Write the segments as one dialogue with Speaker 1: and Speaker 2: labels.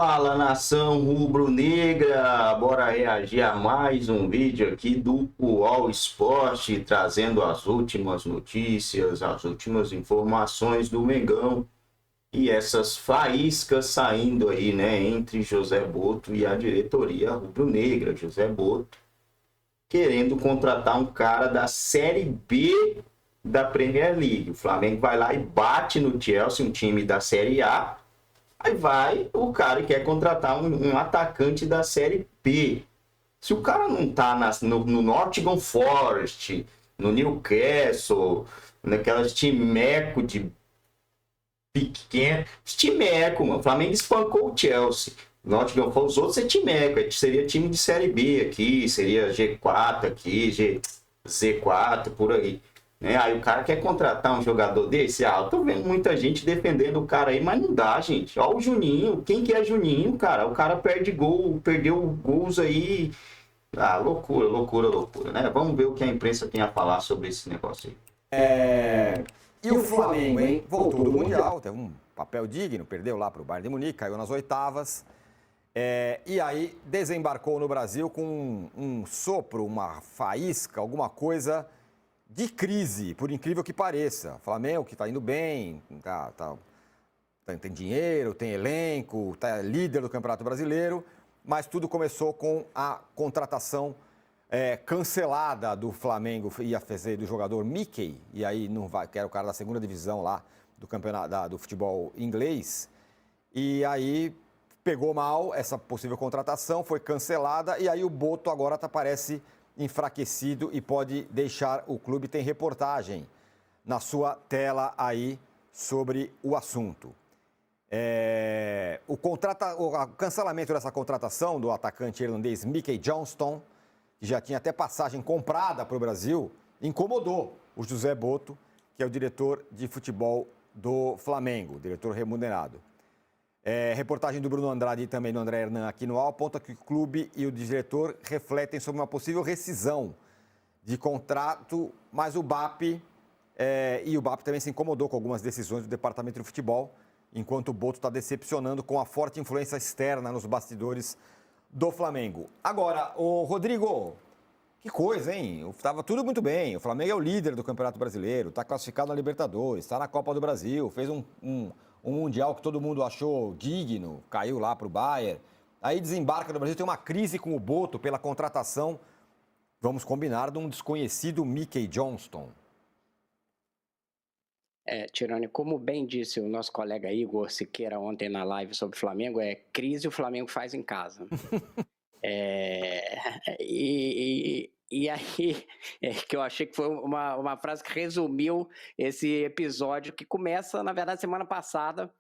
Speaker 1: Fala, nação rubro-negra, bora reagir a mais um vídeo aqui do UOL Esporte, trazendo as últimas notícias, as últimas informações do Mengão e essas faíscas saindo aí, né, entre José Boto e a diretoria rubro-negra. José Boto querendo contratar um cara da Série B da Premier League. O Flamengo vai lá e bate no Chelsea, um time da Série A. Aí vai o cara que quer contratar um atacante da Série B. Se o cara não tá no Nottingham Forest, no Newcastle, naquelas timeco de pequeno, timeco, mano. O Flamengo espancou o Chelsea. Nottingham Forest, os outros é timeco, seria time de Série B aqui, seria G4 aqui, Z4, por aí. Né? Aí o cara quer contratar um jogador desse? Ah, eu tô vendo muita gente defendendo o cara aí, mas não dá, gente. Ó o Juninho, quem que é Juninho, cara? O cara perde gol, perdeu gols aí. Ah, loucura, loucura, loucura, né? Vamos ver o que a imprensa tem a falar sobre esse negócio aí.
Speaker 2: E o Flamengo, hein? Voltou do Mundial, teve um papel digno, perdeu lá para o Bayern de Munique, caiu nas oitavas. E aí desembarcou no Brasil com um sopro, uma faísca, alguma coisa de crise, por incrível que pareça. O Flamengo que está indo bem, tem dinheiro, tem elenco, está líder do Campeonato Brasileiro, mas tudo começou com a contratação cancelada do Flamengo, ia fazer do jogador Mickey, e aí não vai, que era o cara da segunda divisão lá do campeonato do futebol inglês, e aí pegou mal essa possível contratação, foi cancelada, e aí o Boto agora parece enfraquecido e pode deixar o clube. Tem reportagem na sua tela aí sobre o assunto. O cancelamento dessa contratação do atacante irlandês Mickey Johnston, que já tinha até passagem comprada para o Brasil, incomodou o José Boto, que é o diretor de futebol do Flamengo, diretor remunerado. Reportagem do Bruno Andrade e também do André Hernan aqui no UOL aponta que o clube e o diretor refletem sobre uma possível rescisão de contrato, mas o BAP também se incomodou com algumas decisões do departamento de futebol, enquanto o Boto está decepcionando com a forte influência externa nos bastidores do Flamengo. Agora, o Rodrigo, que coisa, hein? Estava tudo muito bem. O Flamengo é o líder do Campeonato Brasileiro, está classificado na Libertadores, está na Copa do Brasil, fez um Mundial que todo mundo achou digno, caiu lá para o Bayern. Aí desembarca no Brasil, tem uma crise com o Boto pela contratação, vamos combinar, de um desconhecido Mickey Johnston.
Speaker 3: Tirone, como bem disse o nosso colega Igor Siqueira ontem na live sobre o Flamengo, crise o Flamengo faz em casa. E aí, que eu achei que foi uma frase que resumiu esse episódio, que começa, na verdade, semana passada,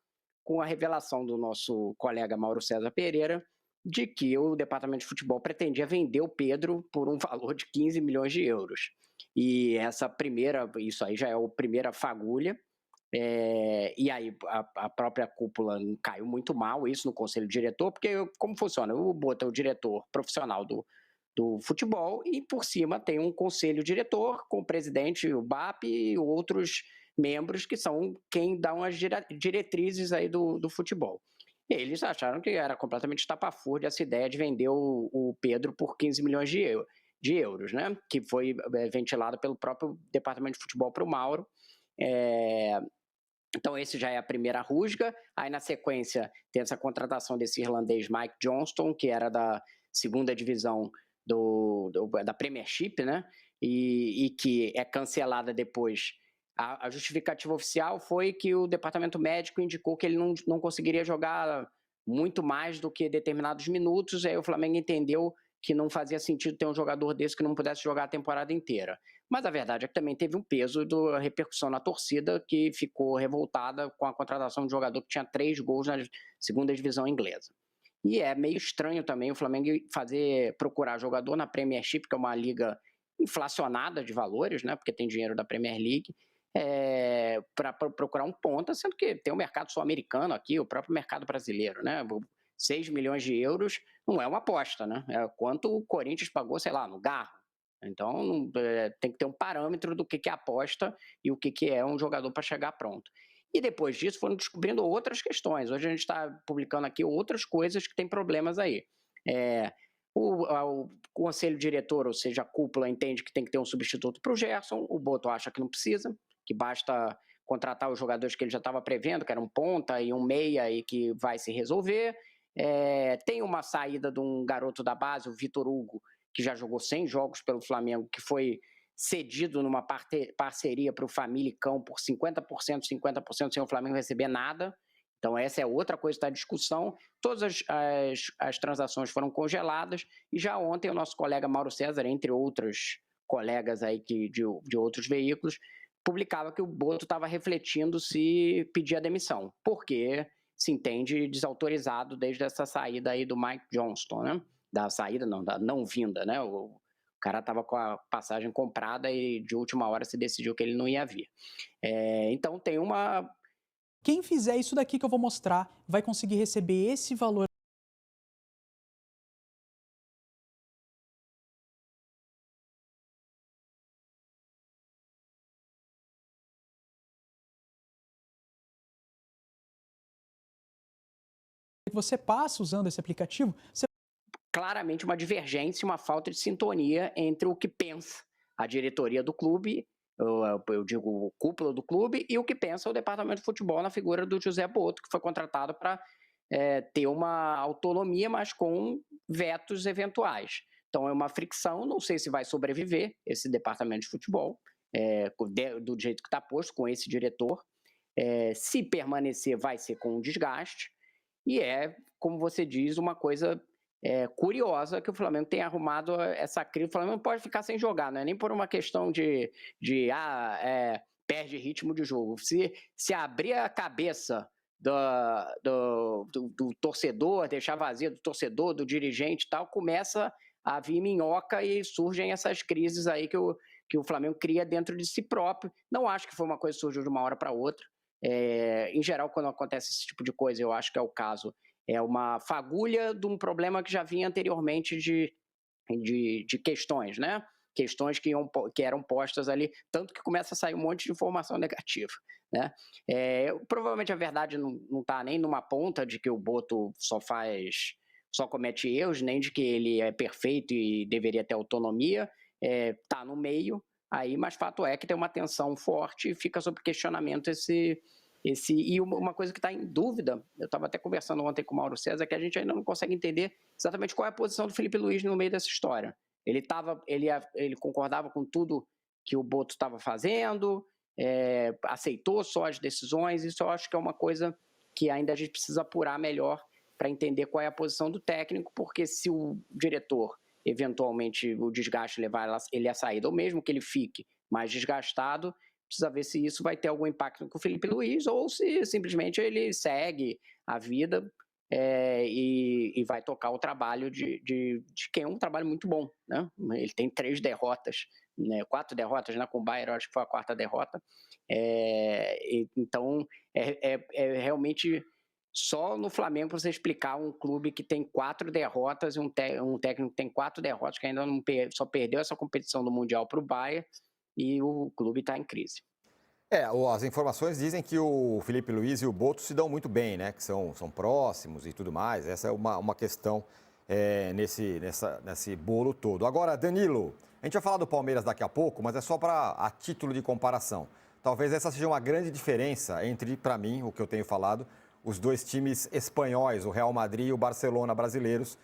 Speaker 3: com a revelação do nosso colega Mauro César Pereira, de que o departamento de futebol pretendia vender o Pedro por um valor de 15 milhões de euros. E isso aí já é a primeira fagulha. E aí a própria cúpula caiu muito mal, isso no conselho diretor, porque como funciona? O Boto é o diretor profissional do futebol e por cima tem um conselho diretor com o presidente, o BAP e outros membros que são quem dão as diretrizes aí do futebol. Eles acharam que era completamente estapafúrdia essa ideia de vender o Pedro por 15 milhões de euros, né? Que foi ventilado pelo próprio departamento de futebol para o Mauro. Então, esse já é a primeira rusga. Aí, na sequência, tem essa contratação desse irlandês Mike Johnston, que era da segunda divisão da Premiership, né? E que é cancelada depois. A justificativa oficial foi que o departamento médico indicou que ele não conseguiria jogar muito mais do que determinados minutos. Aí o Flamengo entendeu que não fazia sentido ter um jogador desse que não pudesse jogar a temporada inteira. Mas a verdade é que também teve um peso da repercussão na torcida, que ficou revoltada com a contratação de um jogador que tinha 3 gols na segunda divisão inglesa. E é meio estranho também o Flamengo procurar jogador na Premiership, que é uma liga inflacionada de valores, né, porque tem dinheiro da Premier League, para procurar um ponta, sendo que tem o mercado sul-americano aqui, o próprio mercado brasileiro, né? 6 milhões de euros não é uma aposta, né? É quanto o Corinthians pagou, sei lá, no Garro. Então, tem que ter um parâmetro do que é aposta e o que é um jogador para chegar pronto. E depois disso foram descobrindo outras questões. Hoje a gente está publicando aqui outras coisas que têm problemas aí. O conselho diretor, ou seja, a cúpula, entende que tem que ter um substituto para o Gerson, o Boto acha que não precisa, que basta contratar os jogadores que ele já estava prevendo, que era um ponta e um meia, e que vai se resolver. Tem uma saída de um garoto da base, o Vitor Hugo, que já jogou 100 jogos pelo Flamengo, que foi cedido numa parceria para o Famalicão por 50%, 50% sem o Flamengo receber nada. Então essa é outra coisa que está em discussão. Todas as transações foram congeladas e já ontem o nosso colega Mauro César, entre outros colegas aí de outros veículos, publicava que o Boto estava refletindo se pedir a demissão, porque se entende desautorizado desde essa saída aí do Mike Johnston, né? Da saída não, da não vinda, né? O cara estava com a passagem comprada e de última hora se decidiu que ele não ia vir. Então tem uma...
Speaker 4: Quem fizer isso daqui que eu vou mostrar vai conseguir receber esse valor. Você passa usando esse aplicativo, você...
Speaker 3: Claramente uma divergência, uma falta de sintonia entre o que pensa a diretoria do clube, eu digo cúpula do clube, e o que pensa o departamento de futebol na figura do José Boto, que foi contratado para ter uma autonomia, mas com vetos eventuais. Então é uma fricção, não sei se vai sobreviver esse departamento de futebol, do jeito que está posto, com esse diretor. Se permanecer, vai ser com um desgaste, e como você diz, uma coisa curiosa que o Flamengo tem arrumado essa crise. O Flamengo não pode ficar sem jogar, não é nem por uma questão de perde ritmo de jogo. Se abrir a cabeça do torcedor, deixar vazia do torcedor, do dirigente e tal, começa a vir minhoca e surgem essas crises aí que o Flamengo cria dentro de si próprio. Não acho que foi uma coisa que surgiu de uma hora para outra. Em geral, quando acontece esse tipo de coisa, eu acho que é o caso, é uma fagulha de um problema que já vinha anteriormente de questões, né? Questões que eram postas ali, tanto que começa a sair um monte de informação negativa, né? Provavelmente a verdade não está nem numa ponta de que o Boto só comete erros, nem de que ele é perfeito e deveria ter autonomia, está no meio aí, mas fato é que tem uma tensão forte e fica sob questionamento e uma coisa que está em dúvida, eu estava até conversando ontem com o Mauro César, que a gente ainda não consegue entender exatamente qual é a posição do Felipe Luiz no meio dessa história. Ele concordava com tudo que o Boto estava fazendo, aceitou só as decisões, isso eu acho que é uma coisa que ainda a gente precisa apurar melhor para entender qual é a posição do técnico, porque se o diretor, eventualmente, o desgaste levar ele à saída, ou mesmo que ele fique mais desgastado, precisa ver se isso vai ter algum impacto com o Felipe Luiz ou se simplesmente ele segue a vida e vai tocar o trabalho de quem é um trabalho muito bom, né? Ele tem 3 derrotas, né? 4 derrotas, né? Com o Bayern, acho que foi a 4ª derrota. Então, realmente só no Flamengo para você explicar um clube que tem 4 derrotas e um técnico que tem 4 derrotas, que ainda só perdeu essa competição do Mundial para o Bayern, e o clube está em crise.
Speaker 2: As informações dizem que o Felipe Luiz e o Boto se dão muito bem, né? Que são próximos e tudo mais. Essa é uma questão nesse bolo todo. Agora, Danilo, a gente vai falar do Palmeiras daqui a pouco, mas é só a título de comparação. Talvez essa seja uma grande diferença entre, para mim, o que eu tenho falado, os 2 times espanhóis, o Real Madrid e o Barcelona brasileiros,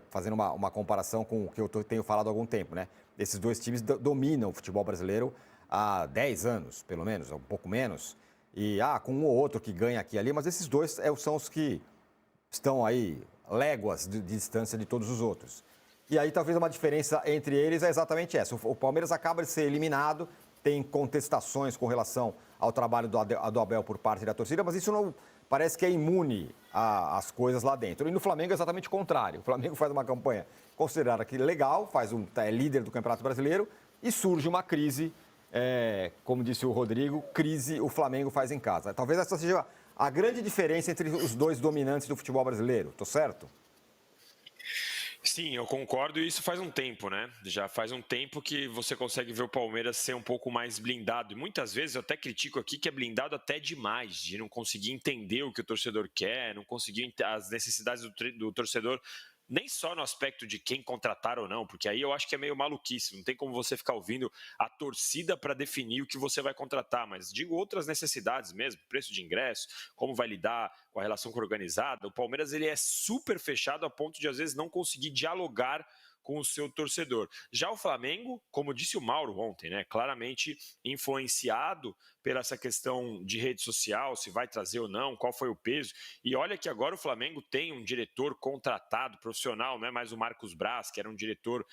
Speaker 2: fazendo uma comparação com o que eu tenho falado há algum tempo, né? Esses 2 times dominam o futebol brasileiro há 10 anos, pelo menos, um pouco menos. E com um ou outro que ganha aqui e ali, mas esses 2 são os que estão aí léguas de distância de todos os outros. E aí talvez uma diferença entre eles é exatamente essa. O Palmeiras acaba de ser eliminado, tem contestações com relação ao trabalho do Abel por parte da torcida, mas isso não parece que é imune às coisas lá dentro. E no Flamengo é exatamente o contrário. O Flamengo faz uma campanha considerada que legal, é líder do Campeonato Brasileiro e surge uma crise, como disse o Rodrigo, crise o Flamengo faz em casa. Talvez essa seja a grande diferença entre os 2 dominantes do futebol brasileiro. Tô certo?
Speaker 5: Sim, eu concordo e isso faz um tempo, né? Já faz um tempo que você consegue ver o Palmeiras ser um pouco mais blindado. E muitas vezes eu até critico aqui que é blindado até demais, de não conseguir entender o que o torcedor quer, não conseguir as necessidades do torcedor, nem só no aspecto de quem contratar ou não, porque aí eu acho que é meio maluquice, não tem como você ficar ouvindo a torcida para definir o que você vai contratar, mas digo outras necessidades mesmo, preço de ingresso, como vai lidar com a relação com a organizada. O Palmeiras ele é super fechado a ponto de às vezes não conseguir dialogar com o seu torcedor. Já o Flamengo, como disse o Mauro ontem, né, claramente influenciado pela essa questão de rede social, se vai trazer ou não, qual foi o peso. E olha que agora o Flamengo tem um diretor contratado, profissional, não é mais o Marcos Braz, que era um diretor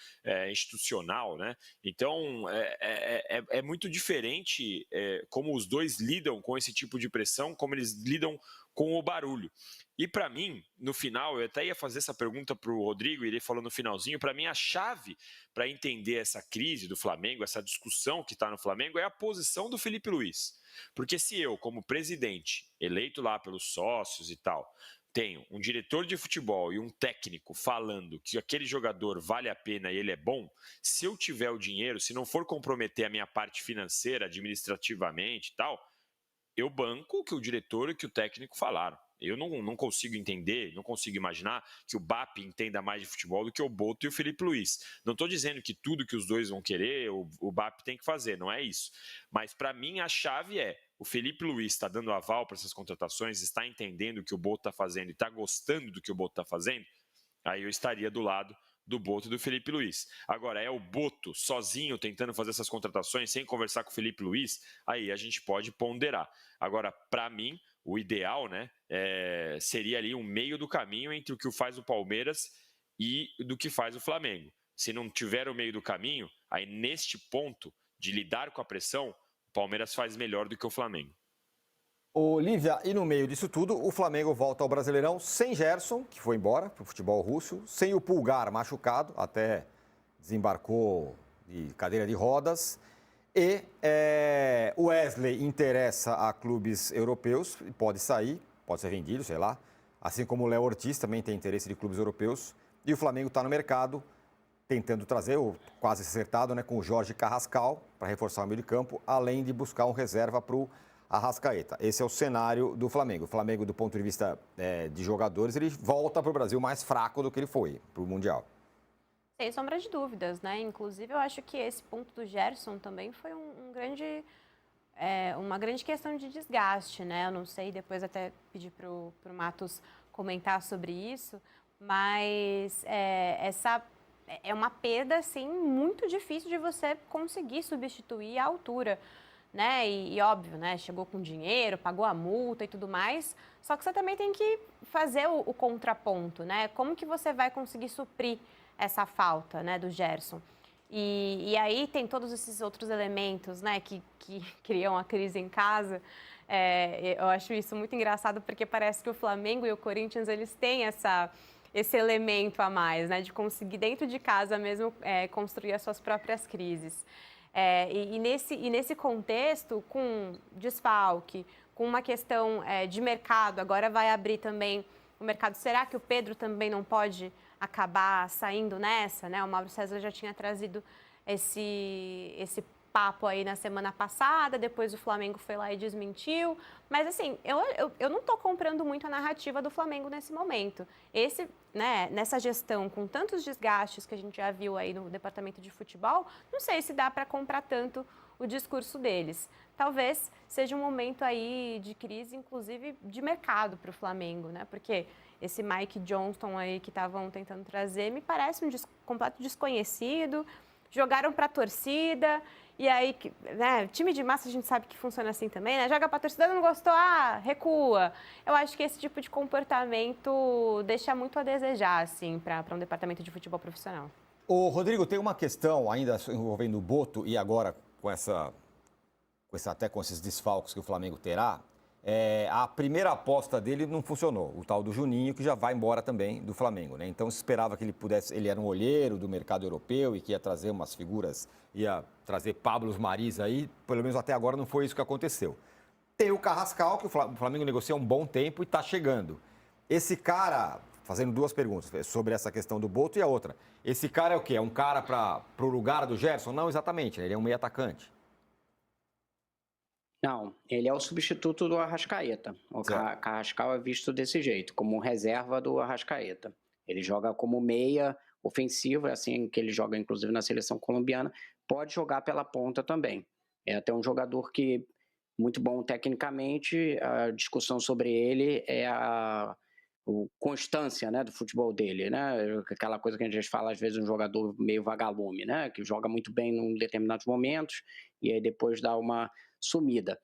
Speaker 5: institucional, né? Então é muito diferente como os dois lidam com esse tipo de pressão, como eles lidam com o barulho. E para mim, no final, eu até ia fazer essa pergunta para o Rodrigo, e ele falou no finalzinho, para mim a chave para entender essa crise do Flamengo, essa discussão que está no Flamengo, é a posição do Felipe Luiz. Porque se eu, como presidente, eleito lá pelos sócios e tal, tenho um diretor de futebol e um técnico falando que aquele jogador vale a pena e ele é bom, se eu tiver o dinheiro, se não for comprometer a minha parte financeira, administrativamente e tal, eu banco o que o diretor e que o técnico falaram. Eu não consigo entender, não consigo imaginar que o BAP entenda mais de futebol do que o Boto e o Felipe Luiz. Não estou dizendo que tudo que os dois vão querer, o BAP tem que fazer, não é isso. Mas para mim a chave é, o Felipe Luiz está dando aval para essas contratações, está entendendo o que o Boto está fazendo e está gostando do que o Boto está fazendo, aí eu estaria do lado do Boto e do Felipe Luiz. Agora, é o Boto sozinho tentando fazer essas contratações sem conversar com o Felipe Luiz, aí a gente pode ponderar. Agora, para mim, o ideal, né, seria ali um meio do caminho entre o que faz o Palmeiras e do que faz o Flamengo. Se não tiver o meio do caminho, aí neste ponto de lidar com a pressão, o Palmeiras faz melhor do que o Flamengo.
Speaker 2: Lívia, e no meio disso tudo, o Flamengo volta ao Brasileirão sem Gerson, que foi embora para o futebol russo, sem o Pulgar machucado, até desembarcou de cadeira de rodas, e o Wesley interessa a clubes europeus, pode sair, pode ser vendido, sei lá, assim como o Léo Ortiz também tem interesse de clubes europeus, e o Flamengo está no mercado tentando trazer, ou quase acertado, né, com o Jorge Carrascal para reforçar o meio de campo, além de buscar um reserva para o Arrascaeta. Esse é o cenário do Flamengo. O Flamengo, do ponto de vista de jogadores, ele volta para o Brasil mais fraco do que ele foi para o Mundial.
Speaker 6: Sem sombra de dúvidas, né? Inclusive, eu acho que esse ponto do Gerson também foi uma grande questão de desgaste, né? Eu não sei, depois até pedir para o Matos comentar sobre isso, mas essa é uma perda, assim, muito difícil de você conseguir substituir à altura, né? E óbvio, né? Chegou com dinheiro, pagou a multa e tudo mais, só que você também tem que fazer o contraponto, né? Como que você vai conseguir suprir essa falta, né, do Gerson? E aí tem todos esses outros elementos, né, que criam a crise em casa. Eu acho isso muito engraçado porque parece que o Flamengo e o Corinthians, eles têm esse elemento a mais, né, de conseguir dentro de casa mesmo construir as suas próprias crises. E nesse contexto, com desfalque, com uma questão de mercado, agora vai abrir também o mercado. Será que o Pedro também não pode acabar saindo nessa, né? O Mauro César já tinha trazido esse papo aí na semana passada, depois o Flamengo foi lá e desmentiu. Mas, assim, eu não estou comprando muito a narrativa do Flamengo nesse momento. Nessa gestão, com tantos desgastes que a gente já viu aí no departamento de futebol, não sei se dá para comprar tanto o discurso deles. Talvez seja um momento aí de crise, inclusive de mercado para o Flamengo, né? Porque esse Mike Johnston aí que estavam tentando trazer me parece um completo desconhecido. Jogaram para a torcida, e aí, né, time de massa a gente sabe que funciona assim também, né? Joga para a torcida, não gostou, recua. Eu acho que esse tipo de comportamento deixa muito a desejar, assim, para um departamento de futebol profissional.
Speaker 2: Ô, Rodrigo, tem uma questão ainda envolvendo o Boto e agora com esses desfalques que o Flamengo terá. A primeira aposta dele não funcionou, o tal do Juninho, que já vai embora também do Flamengo, né? Então se esperava que ele era um olheiro do mercado europeu e que ia trazer umas figuras, ia trazer Pablos Maris aí, pelo menos até agora não foi isso que aconteceu. Tem o Carrascal, que o Flamengo negocia há um bom tempo e está chegando. Esse cara fazendo duas perguntas sobre essa questão do Boto e a outra. Esse cara é o quê? É um cara para o lugar do Gerson? Não exatamente, né? Ele é um meio atacante.
Speaker 3: Não, ele é o substituto do Arrascaeta. O Carrascal é visto desse jeito, como reserva do Arrascaeta. Ele joga como meia ofensivo, é assim que ele joga inclusive na seleção colombiana, pode jogar pela ponta também. É até um jogador que muito bom tecnicamente, a discussão sobre ele é a constância, né, do futebol dele, né? Aquela coisa que a gente fala às vezes um jogador meio vagalume, né, que joga muito bem em determinados momentos e aí depois dá uma sumida.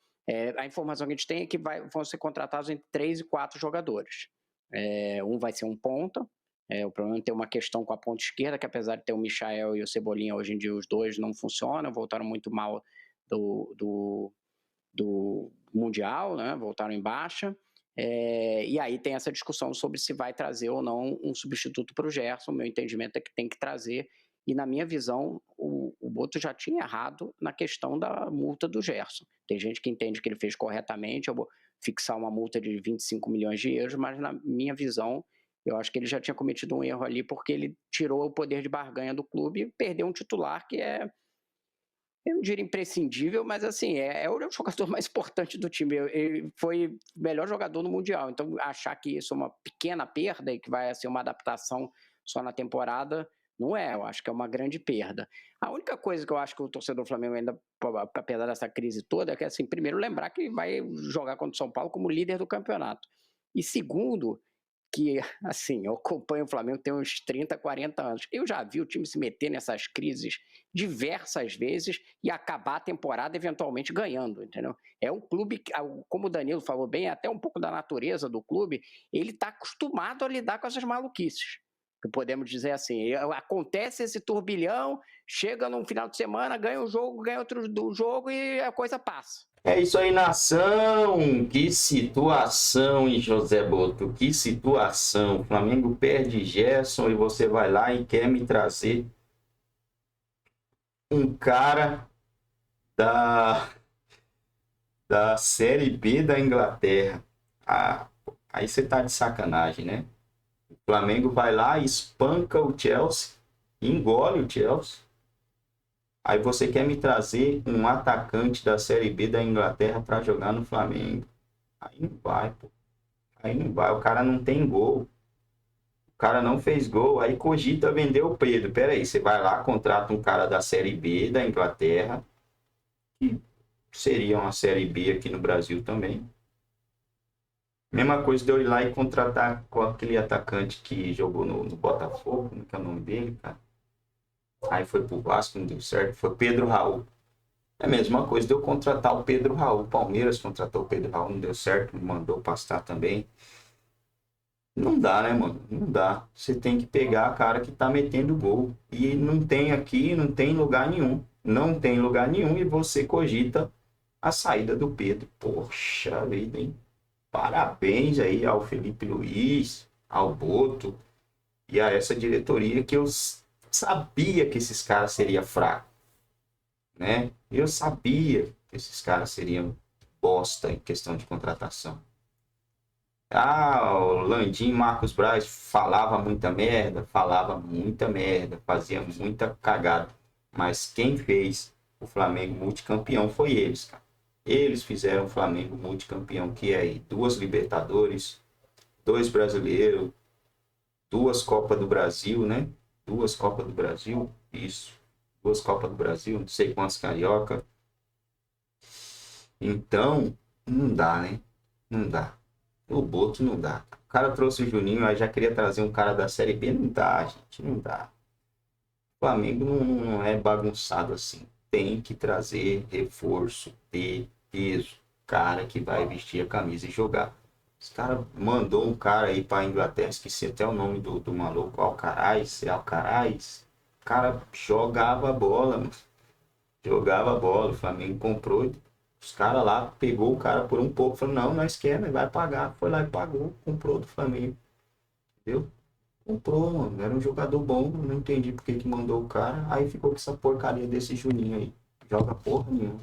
Speaker 3: A informação que a gente tem é que vão ser contratados entre 3 e 4 jogadores. Um vai ser um ponta, o problema é ter uma questão com a ponta esquerda, que apesar de ter o Michael e o Cebolinha, hoje em dia os dois não funcionam, voltaram muito mal do Mundial, né? Voltaram em baixa. E aí tem essa discussão sobre se vai trazer ou não um substituto para o Gerson. Meu entendimento é que tem que trazer, e na minha visão o Boto já tinha errado na questão da multa do Gerson. Tem gente que entende que ele fez corretamente, eu vou fixar uma multa de 25 milhões de euros, mas na minha visão eu acho que ele já tinha cometido um erro ali, porque ele tirou o poder de barganha do clube e perdeu um titular que eu não diria imprescindível, mas assim, é o jogador mais importante do time. Ele foi o melhor jogador no Mundial. Então, achar que isso é uma pequena perda e que vai ser uma adaptação só na temporada, não é. Eu acho que é uma grande perda. A única coisa que eu acho que o torcedor do Flamengo ainda, apesar dessa crise toda, é que, assim, primeiro, lembrar que vai jogar contra o São Paulo como líder do campeonato. E segundo, que, assim, eu acompanho o Flamengo tem uns 30, 40 anos. Eu já vi o time se meter nessas crises diversas vezes e acabar a temporada eventualmente ganhando, entendeu? É um clube, como o Danilo falou bem, é até um pouco da natureza do clube, ele está acostumado a lidar com essas maluquices. Que podemos dizer assim, acontece esse turbilhão, chega num final de semana, ganha um jogo, ganha outro do jogo e a coisa passa.
Speaker 1: É isso aí, nação. Que situação, hein, José Boto? Que situação. O Flamengo perde Gerson e você vai lá e quer me trazer um cara da Série B da Inglaterra. Aí você tá de sacanagem, né? O Flamengo vai lá, espanca o Chelsea, engole o Chelsea. Aí você quer me trazer um atacante da Série B da Inglaterra para jogar no Flamengo. Aí não vai, pô. Aí não vai. O cara não tem gol. O cara não fez gol. Aí cogita vender o Pedro. Pera aí, você vai lá, contrata um cara da Série B da Inglaterra, que seria uma Série B aqui no Brasil também. Mesma coisa de eu ir lá e contratar com aquele atacante que jogou no Botafogo, como que é o nome dele, cara? Aí foi pro Vasco, não deu certo, foi Pedro Raul. É a mesma coisa de eu contratar o Pedro Raul. O Palmeiras contratou o Pedro Raul, não deu certo, me mandou pastar também. Não dá, né, mano? Não dá. Você tem que pegar a cara que tá metendo gol. E não tem aqui, não tem lugar nenhum. Não tem lugar nenhum e você cogita a saída do Pedro. Poxa vida, hein? Parabéns aí ao Felipe Luiz, ao Boto e a essa diretoria que eu sabia que esses caras seriam fracos, né? Eu sabia que esses caras seriam bosta em questão de contratação. O Landim Marcos Braz falava muita merda, fazia muita cagada. Mas quem fez o Flamengo multicampeão foi eles, cara. Eles fizeram o Flamengo multicampeão, que é aí 2 Libertadores, 2 Brasileiros, 2 Copas do Brasil, né? 2 Copas do Brasil, isso. 2 Copas do Brasil, não sei quantas carioca. Então, não dá, né? Não dá. O Boto não dá. O cara trouxe o Juninho, aí já queria trazer um cara da Série B. Não dá, gente, não dá. O Flamengo não é bagunçado assim. Tem que trazer reforço de peso. Cara que vai vestir a camisa e jogar. Os caras mandou um cara aí pra Inglaterra, esqueci até o nome do maluco, Alcaraz. O cara jogava bola, mano. Jogava bola, o Flamengo comprou. Os caras lá, pegou o cara por um pouco, falou, não, nós queremos, vai pagar. Foi lá e pagou, comprou do Flamengo. Entendeu? Comprou, mano. Era um jogador bom, não entendi porque que mandou o cara. Aí ficou com essa porcaria desse Juninho aí. Joga porra nenhuma.